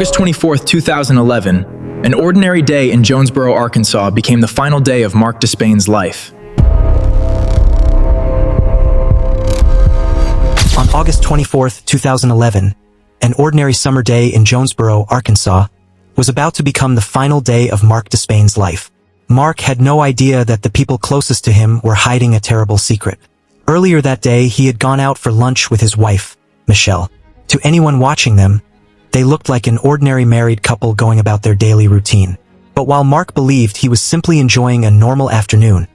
August 24th, 2011, an ordinary day in Jonesboro, Arkansas became the final day of Marc Despain's life. On August 24th, 2011, an ordinary summer day in Jonesboro, Arkansas, was about to become the final day of Marc Despain's life. Marc had no idea that the people closest to him were hiding a terrible secret. Earlier that day, he had gone out for lunch with his wife, Michelle. To anyone watching them, they looked like an ordinary married couple going about their daily routine. But while Marc believed he was simply enjoying a normal afternoon,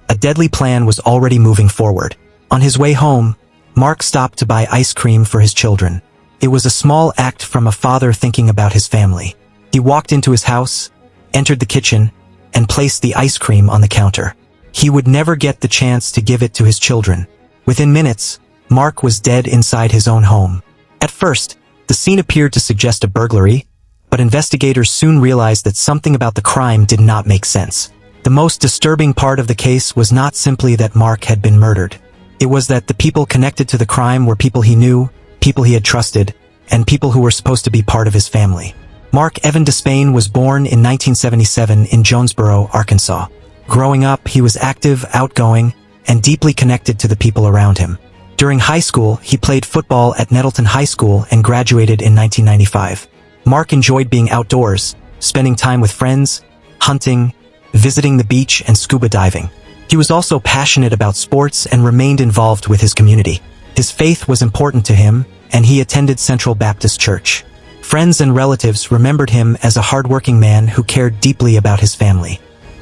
a deadly plan was already moving forward. On his way home, Marc stopped to buy ice cream for his children. It was a small act from a father thinking about his family. He walked into his house, entered the kitchen, and placed the ice cream on the counter. He would never get the chance to give it to his children. Within minutes, Marc was dead inside his own home. At first, the scene appeared to suggest a burglary, but investigators soon realized that something about the crime did not make sense. The most disturbing part of the case was not simply that Marc had been murdered. It was that the people connected to the crime were people he knew, people he had trusted, and people who were supposed to be part of his family. Marc Evan Despain was born in 1977 in Jonesboro, Arkansas. Growing up, he was active, outgoing, and deeply connected to the people around him. During high school, he played football at Nettleton High School and graduated in 1995. Marc enjoyed being outdoors, spending time with friends, hunting, visiting the beach, and scuba diving. He was also passionate about sports and remained involved with his community. His faith was important to him, and he attended Central Baptist Church. Friends and relatives remembered him as a hardworking man who cared deeply about his family.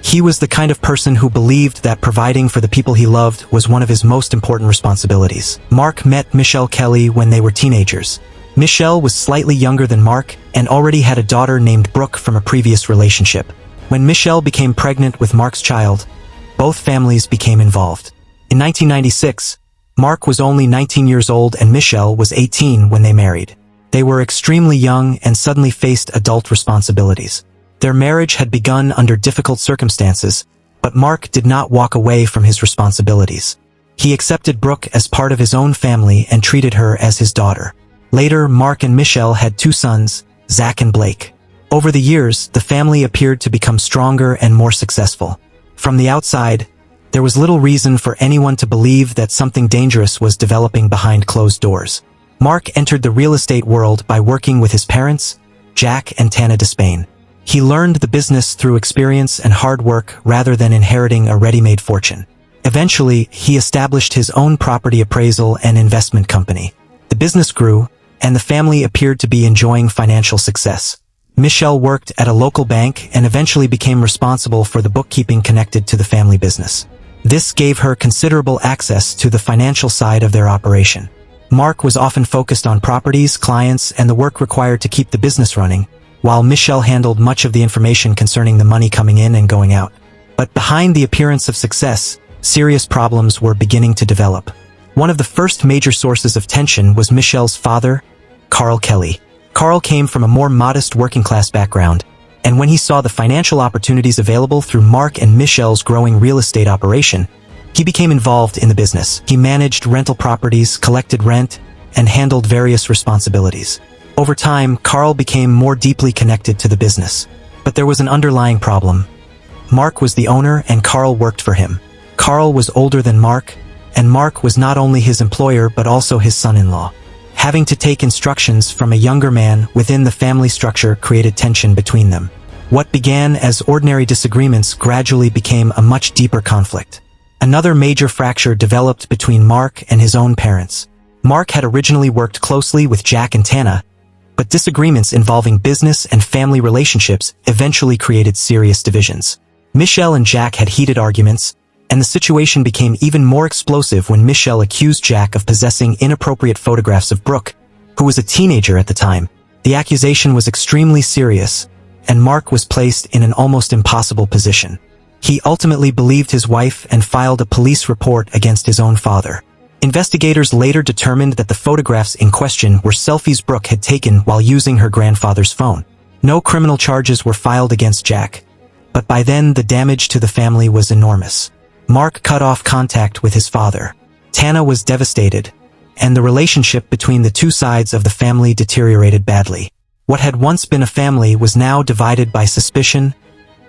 He was the kind of person who believed that providing for the people he loved was one of his most important responsibilities. Marc met Michelle Kelly when they were teenagers. Michelle was slightly younger than Marc and already had a daughter named Brooke from a previous relationship. When Michelle became pregnant with Marc's child, both families became involved. In 1996, Marc was only 19 years old and Michelle was 18 when they married. They were extremely young and suddenly faced adult responsibilities. Their marriage had begun under difficult circumstances, but Marc did not walk away from his responsibilities. He accepted Brooke as part of his own family and treated her as his daughter. Later, Marc and Michelle had two sons, Zach and Blake. Over the years, the family appeared to become stronger and more successful. From the outside, there was little reason for anyone to believe that something dangerous was developing behind closed doors. Marc entered the real estate world by working with his parents, Jack and Tana Despain. He learned the business through experience and hard work rather than inheriting a ready-made fortune. Eventually, he established his own property appraisal and investment company. The business grew, and the family appeared to be enjoying financial success. Michelle worked at a local bank and eventually became responsible for the bookkeeping connected to the family business. This gave her considerable access to the financial side of their operation. Marc was often focused on properties, clients, and the work required to keep the business running, while Michelle handled much of the information concerning the money coming in and going out. But behind the appearance of success, serious problems were beginning to develop. One of the first major sources of tension was Michelle's father, Carl Kelly. Carl came from a more modest working-class background, and when he saw the financial opportunities available through Marc and Michelle's growing real estate operation, he became involved in the business. He managed rental properties, collected rent, and handled various responsibilities. Over time, Carl became more deeply connected to the business. But there was an underlying problem. Marc was the owner and Carl worked for him. Carl was older than Marc, and Marc was not only his employer but also his son-in-law. Having to take instructions from a younger man within the family structure created tension between them. What began as ordinary disagreements gradually became a much deeper conflict. Another major fracture developed between Marc and his own parents. Marc had originally worked closely with Jack and Tana, but disagreements involving business and family relationships eventually created serious divisions. Michelle and Jack had heated arguments, and the situation became even more explosive when Michelle accused Jack of possessing inappropriate photographs of Brooke, who was a teenager at the time. The accusation was extremely serious, and Marc was placed in an almost impossible position. He ultimately believed his wife and filed a police report against his own father. Investigators later determined that the photographs in question were selfies Brooke had taken while using her grandfather's phone. No criminal charges were filed against Jack, but by then the damage to the family was enormous. Marc cut off contact with his father. Tana was devastated, and the relationship between the two sides of the family deteriorated badly. What had once been a family was now divided by suspicion,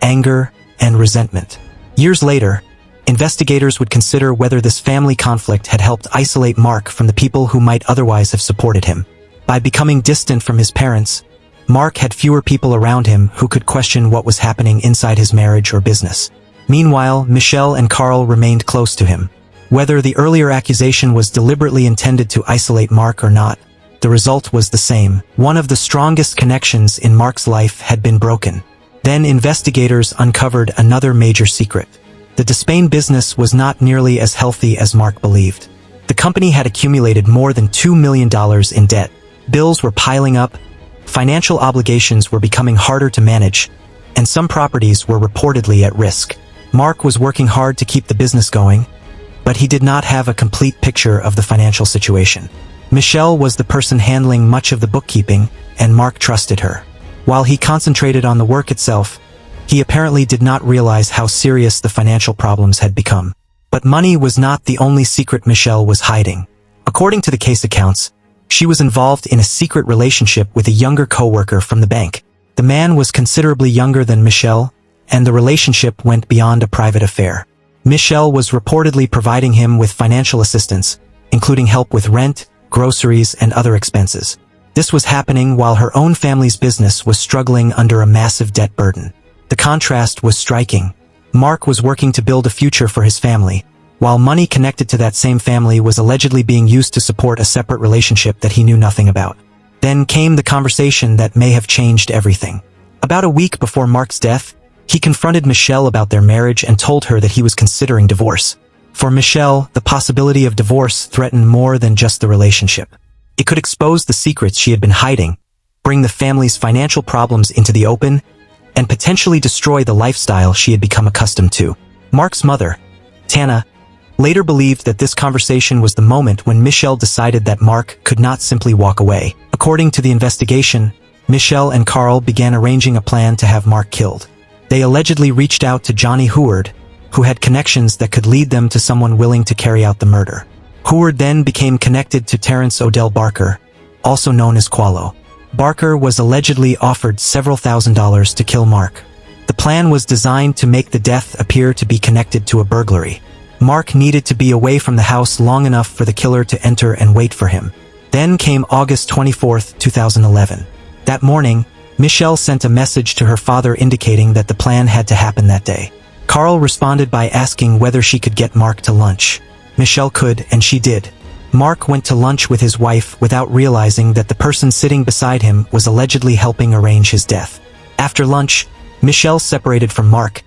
anger, and resentment. Years later, investigators would consider whether this family conflict had helped isolate Marc from the people who might otherwise have supported him. By becoming distant from his parents, Marc had fewer people around him who could question what was happening inside his marriage or business. Meanwhile, Michelle and Carl remained close to him. Whether the earlier accusation was deliberately intended to isolate Marc or not, the result was the same. One of the strongest connections in Marc's life had been broken. Then investigators uncovered another major secret. The Despain business was not nearly as healthy as Marc believed. The company had accumulated more than $2 million in debt. Bills were piling up, financial obligations were becoming harder to manage, and some properties were reportedly at risk. Marc was working hard to keep the business going, but he did not have a complete picture of the financial situation. Michelle was the person handling much of the bookkeeping, and Marc trusted her. While he concentrated on the work itself, he apparently did not realize how serious the financial problems had become. But money was not the only secret Michelle was hiding. According to the case accounts, she was involved in a secret relationship with a younger co-worker from the bank. The man was considerably younger than Michelle, and the relationship went beyond a private affair. Michelle was reportedly providing him with financial assistance, including help with rent, groceries, and other expenses. This was happening while her own family's business was struggling under a massive debt burden. The contrast was striking. Marc was working to build a future for his family, while money connected to that same family was allegedly being used to support a separate relationship that he knew nothing about. Then came the conversation that may have changed everything. About a week before Marc's death, he confronted Michelle about their marriage and told her that he was considering divorce. For Michelle, the possibility of divorce threatened more than just the relationship. It could expose the secrets she had been hiding, bring the family's financial problems into the open, and potentially destroy the lifestyle she had become accustomed to. Marc's mother, Tana, later believed that this conversation was the moment when Michelle decided that Marc could not simply walk away. According to the investigation, Michelle and Carl began arranging a plan to have Marc killed. They allegedly reached out to Johnny Howard, who had connections that could lead them to someone willing to carry out the murder. Howard then became connected to Terrence Odell Barker, also known as Qualo. Barker was allegedly offered several $1,000s to kill Marc. The plan was designed to make the death appear to be connected to a burglary. Marc needed to be away from the house long enough for the killer to enter and wait for him. Then came August 24, 2011. That morning, Michelle sent a message to her father indicating that the plan had to happen that day. Carl responded by asking whether she could get Marc to lunch. Michelle could, and she did. Marc went to lunch with his wife without realizing that the person sitting beside him was allegedly helping arrange his death. After lunch, Michelle separated from Marc,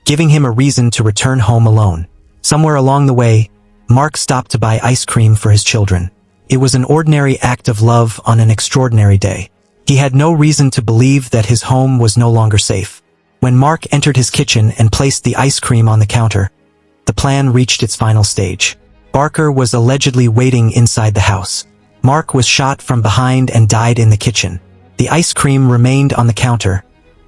giving him a reason to return home alone. Somewhere along the way, Marc stopped to buy ice cream for his children. It was an ordinary act of love on an extraordinary day. He had no reason to believe that his home was no longer safe. When Marc entered his kitchen and placed the ice cream on the counter, the plan reached its final stage. Barker was allegedly waiting inside the house. Marc was shot from behind and died in the kitchen. The ice cream remained on the counter,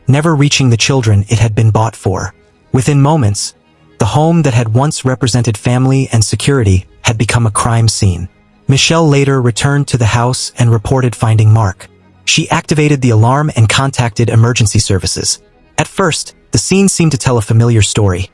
never reaching the children it had been bought for. Within moments, the home that had once represented family and security had become a crime scene. Michelle later returned to the house and reported finding Marc. She activated the alarm and contacted emergency services. At first, the scene seemed to tell a familiar story.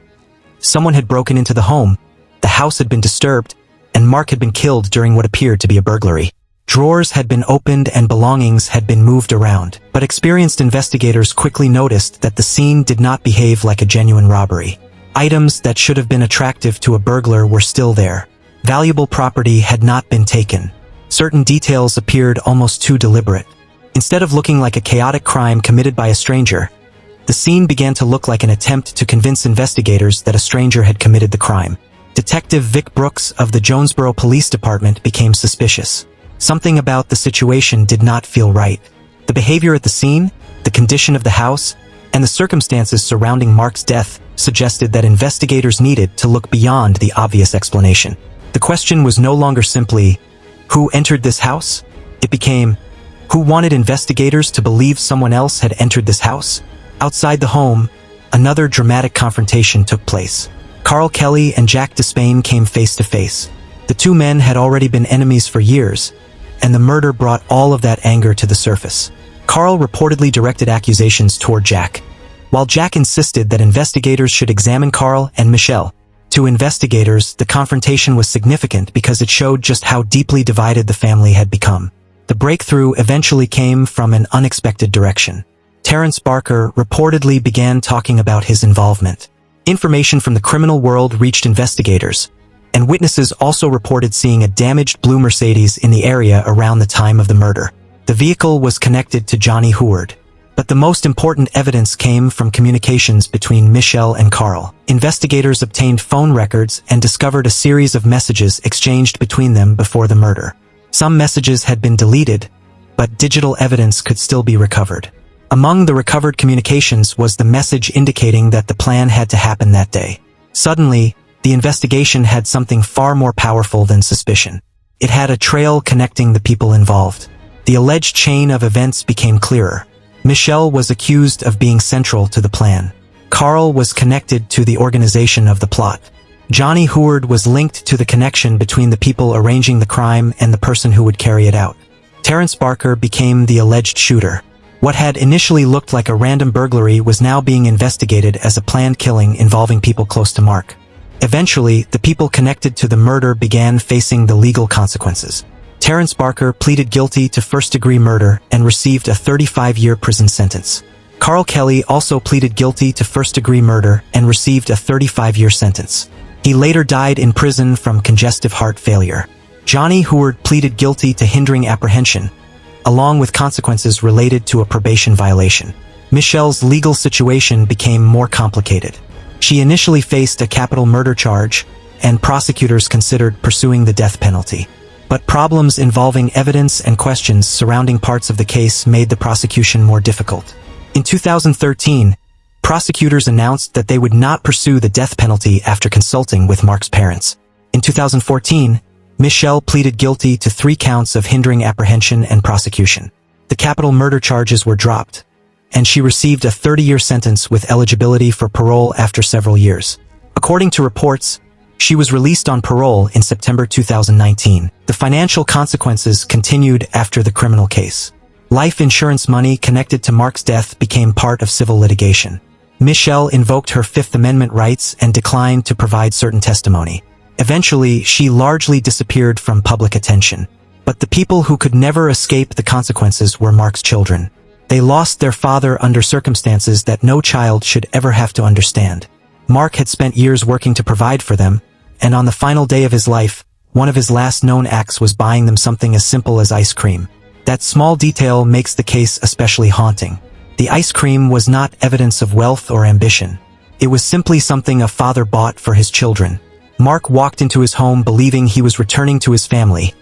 Someone had broken into the home, the house had been disturbed, and Marc had been killed during what appeared to be a burglary. Drawers had been opened and belongings had been moved around, but experienced investigators quickly noticed that the scene did not behave like a genuine robbery. Items that should have been attractive to a burglar were still there. Valuable property had not been taken. Certain details appeared almost too deliberate. Instead of looking like a chaotic crime committed by a stranger, the scene began to look like an attempt to convince investigators that a stranger had committed the crime. Detective Vic Brooks of the Jonesboro Police Department became suspicious. Something about the situation did not feel right. The behavior at the scene, the condition of the house, and the circumstances surrounding Marc's death suggested that investigators needed to look beyond the obvious explanation. The question was no longer simply, who entered this house? It became, who wanted investigators to believe someone else had entered this house? Outside the home, another dramatic confrontation took place. Carl Kelly and Jack Despain came face to face. The two men had already been enemies for years, and the murder brought all of that anger to the surface. Carl reportedly directed accusations toward Jack, while Jack insisted that investigators should examine Carl and Michelle. To investigators, the confrontation was significant because it showed just how deeply divided the family had become. The breakthrough eventually came from an unexpected direction. Terrence Barker reportedly began talking about his involvement. Information from the criminal world reached investigators, and witnesses also reported seeing a damaged blue Mercedes in the area around the time of the murder. The vehicle was connected to Johnny Heward. But the most important evidence came from communications between Michelle and Carl. Investigators obtained phone records and discovered a series of messages exchanged between them before the murder. Some messages had been deleted, but digital evidence could still be recovered. Among the recovered communications was the message indicating that the plan had to happen that day. Suddenly, the investigation had something far more powerful than suspicion. It had a trail connecting the people involved. The alleged chain of events became clearer. Michelle was accused of being central to the plan. Carl was connected to the organization of the plot. Johnny Heward was linked to the connection between the people arranging the crime and the person who would carry it out. Terrence Barker became the alleged shooter. What had initially looked like a random burglary was now being investigated as a planned killing involving people close to Mark. Eventually, the people connected to the murder began facing the legal consequences. Terrence Barker pleaded guilty to first-degree murder and received a 35-year prison sentence. Carl Kelly also pleaded guilty to first-degree murder and received a 35-year sentence. He later died in prison from congestive heart failure. Johnny Heward pleaded guilty to hindering apprehension, along with consequences related to a probation violation. Michelle's legal situation became more complicated. She initially faced a capital murder charge, and prosecutors considered pursuing the death penalty. But problems involving evidence and questions surrounding parts of the case made the prosecution more difficult. In 2013, prosecutors announced that they would not pursue the death penalty after consulting with Mark's parents. In 2014, Michelle pleaded guilty to 3 counts of hindering apprehension and prosecution. The capital murder charges were dropped, and she received a 30-year sentence with eligibility for parole after several years. According to reports, she was released on parole in September 2019. The financial consequences continued after the criminal case. Life insurance money connected to Mark's death became part of civil litigation. Michelle invoked her Fifth Amendment rights and declined to provide certain testimony. Eventually, she largely disappeared from public attention. But the people who could never escape the consequences were Mark's children. They lost their father under circumstances that no child should ever have to understand. Mark had spent years working to provide for them, and on the final day of his life, one of his last known acts was buying them something as simple as ice cream. That small detail makes the case especially haunting. The ice cream was not evidence of wealth or ambition. It was simply something a father bought for his children. Mark walked into his home believing he was returning to his family,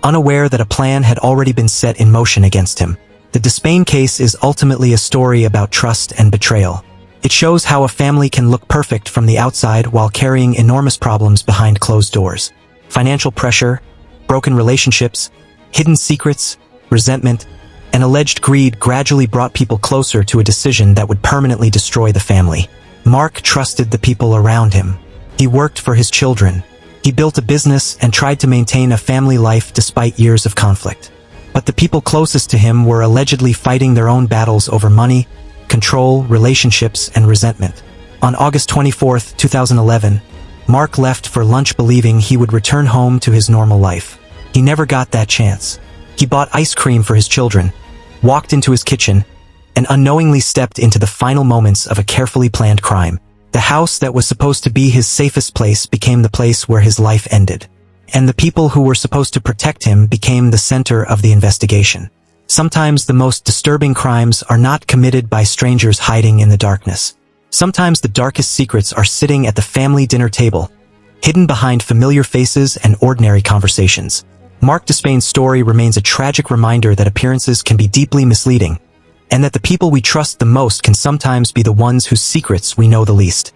unaware that a plan had already been set in motion against him. The Despain case is ultimately a story about trust and betrayal. It shows how a family can look perfect from the outside while carrying enormous problems behind closed doors. Financial pressure, broken relationships, hidden secrets, resentment, and alleged greed gradually brought people closer to a decision that would permanently destroy the family. Mark trusted the people around him. He worked for his children. He built a business and tried to maintain a family life despite years of conflict. But the people closest to him were allegedly fighting their own battles over money, control, relationships, and resentment. On August 24, 2011, Mark left for lunch believing he would return home to his normal life. He never got that chance. He bought ice cream for his children, walked into his kitchen, and unknowingly stepped into the final moments of a carefully planned crime. The house that was supposed to be his safest place became the place where his life ended. And the people who were supposed to protect him became the center of the investigation. Sometimes the most disturbing crimes are not committed by strangers hiding in the darkness. Sometimes the darkest secrets are sitting at the family dinner table, hidden behind familiar faces and ordinary conversations. Marc Despain's story remains a tragic reminder that appearances can be deeply misleading, and that the people we trust the most can sometimes be the ones whose secrets we know the least.